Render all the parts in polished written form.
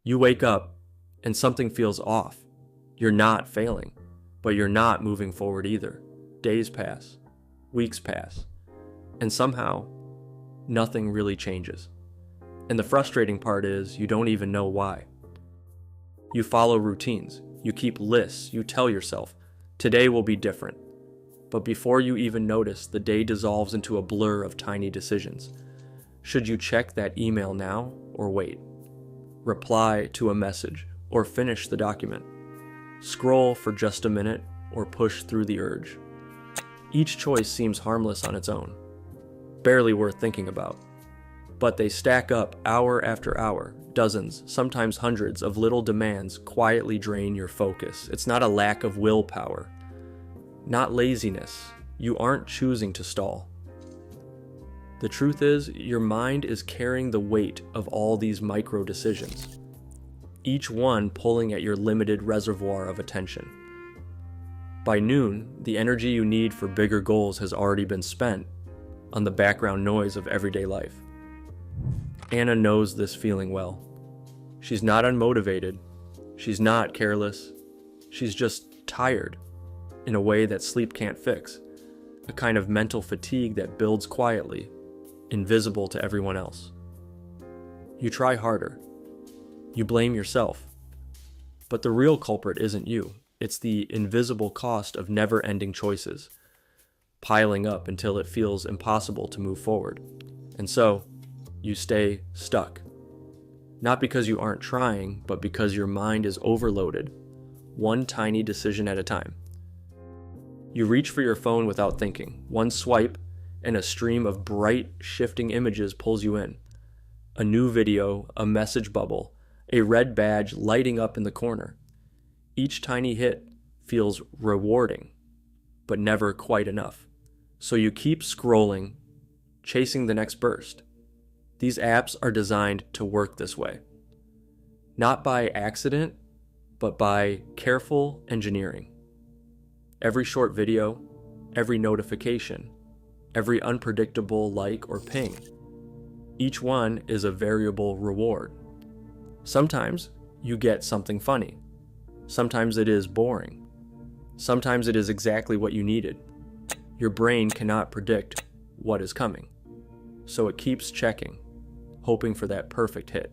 You wake up and something feels off. You're not failing, but you're not moving forward either. Days pass, weeks pass, and somehow nothing really changes. And the frustrating part is you don't even know why. You follow routines, you keep lists, you tell yourself, today will be different. But before you even notice, the day dissolves into a blur of tiny decisions. Should you check that email now or wait? Reply to a message or finish the document? Scroll for just a minute or push through the urge? Each choice seems harmless on its own, barely worth thinking about. But they stack up hour after hour, dozens, sometimes hundreds of little demands quietly drain your focus. It's not a lack of willpower, not laziness. You aren't choosing to stall. The truth is, your mind is carrying the weight of all these micro decisions, each one pulling at your limited reservoir of attention. By noon, the energy you need for bigger goals has already been spent on the background noise of everyday life. Anna knows this feeling well. She's not unmotivated. She's not careless. She's just tired in a way that sleep can't fix, a kind of mental fatigue that builds quietly, invisible to everyone else. You try harder. You blame yourself. But the real culprit isn't you. It's the invisible cost of never-ending choices, piling up until it feels impossible to move forward. And so, you stay stuck. Not because you aren't trying, but because your mind is overloaded, one tiny decision at a time. You reach for your phone without thinking. One swipe, and a stream of bright, shifting images pulls you in. A new video, a message bubble, a red badge lighting up in the corner. Each tiny hit feels rewarding, but never quite enough. So you keep scrolling, chasing the next burst. These apps are designed to work this way. Not by accident, but by careful engineering. Every short video, every notification, every unpredictable like or ping. Each one is a variable reward. Sometimes you get something funny. Sometimes it is boring. Sometimes it is exactly what you needed. Your brain cannot predict what is coming, so it keeps checking, hoping for that perfect hit.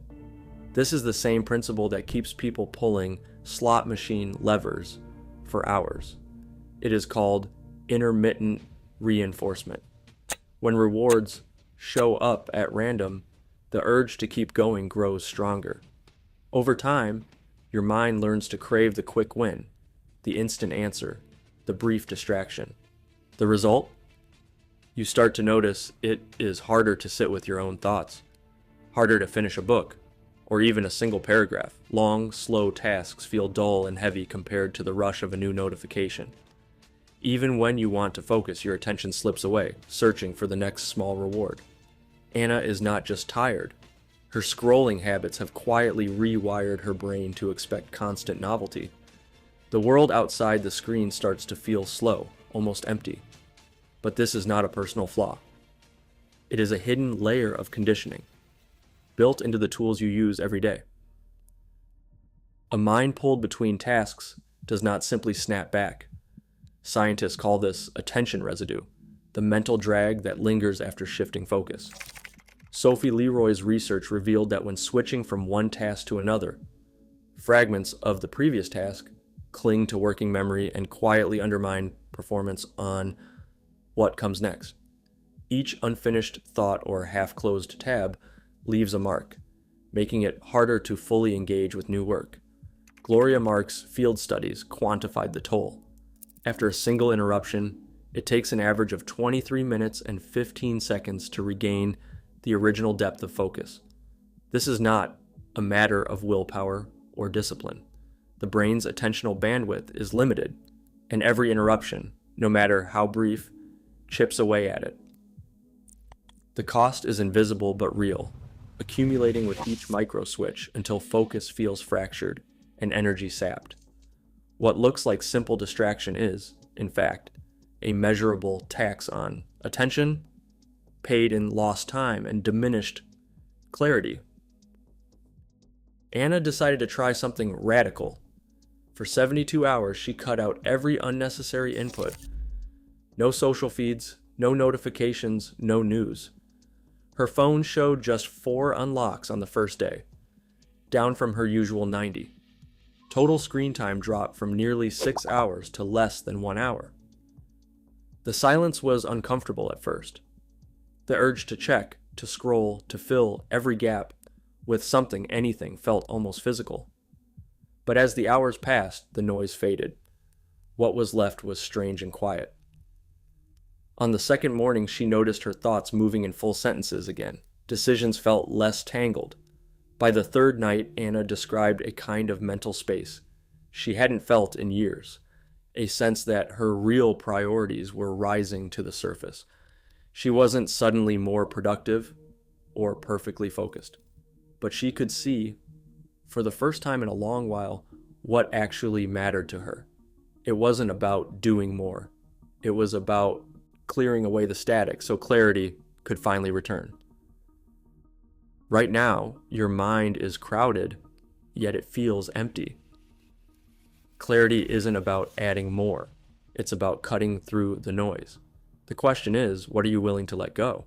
This is the same principle that keeps people pulling slot machine levers for hours. It is called intermittent reinforcement. When rewards show up at random, the urge to keep going grows stronger. Over time, your mind learns to crave the quick win, the instant answer, the brief distraction. The result? You start to notice it is harder to sit with your own thoughts, harder to finish a book, or even a single paragraph. Long, slow tasks feel dull and heavy compared to the rush of a new notification. Even when you want to focus, your attention slips away, searching for the next small reward. Anna is not just tired. Her scrolling habits have quietly rewired her brain to expect constant novelty. The world outside the screen starts to feel slow, almost empty. But this is not a personal flaw. It is a hidden layer of conditioning, built into the tools you use every day. A mind pulled between tasks does not simply snap back. Scientists call this attention residue, the mental drag that lingers after shifting focus. Sophie Leroy's research revealed that when switching from one task to another, fragments of the previous task cling to working memory and quietly undermine performance on what comes next. Each unfinished thought or half-closed tab leaves a mark, making it harder to fully engage with new work. Gloria Mark's field studies quantified the toll. After a single interruption, it takes an average of 23 minutes and 15 seconds to regain the original depth of focus. This is not a matter of willpower or discipline. The brain's attentional bandwidth is limited, and every interruption, no matter how brief, chips away at it. The cost is invisible but real, accumulating with each micro switch until focus feels fractured and energy sapped. What looks like simple distraction is, in fact, a measurable tax on attention, paid in lost time and diminished clarity. Anna decided to try something radical. For 72 hours, she cut out every unnecessary input. No social feeds, no notifications, no news. Her phone showed just 4 unlocks on the first day, down from her usual 90. Total screen time dropped from nearly 6 hours to less than 1 hour. The silence was uncomfortable at first. The urge to check, to scroll, to fill every gap with something, anything, felt almost physical. But as the hours passed, the noise faded. What was left was strange and quiet. On the second morning, she noticed her thoughts moving in full sentences again. Decisions felt less tangled. By the third night, Anna described a kind of mental space she hadn't felt in years, a sense that her real priorities were rising to the surface. She wasn't suddenly more productive or perfectly focused, but she could see, for the first time in a long while, what actually mattered to her. It wasn't about doing more. It was about clearing away the static so clarity could finally return. Right now, your mind is crowded, yet it feels empty. Clarity isn't about adding more. It's about cutting through the noise. The question is, what are you willing to let go?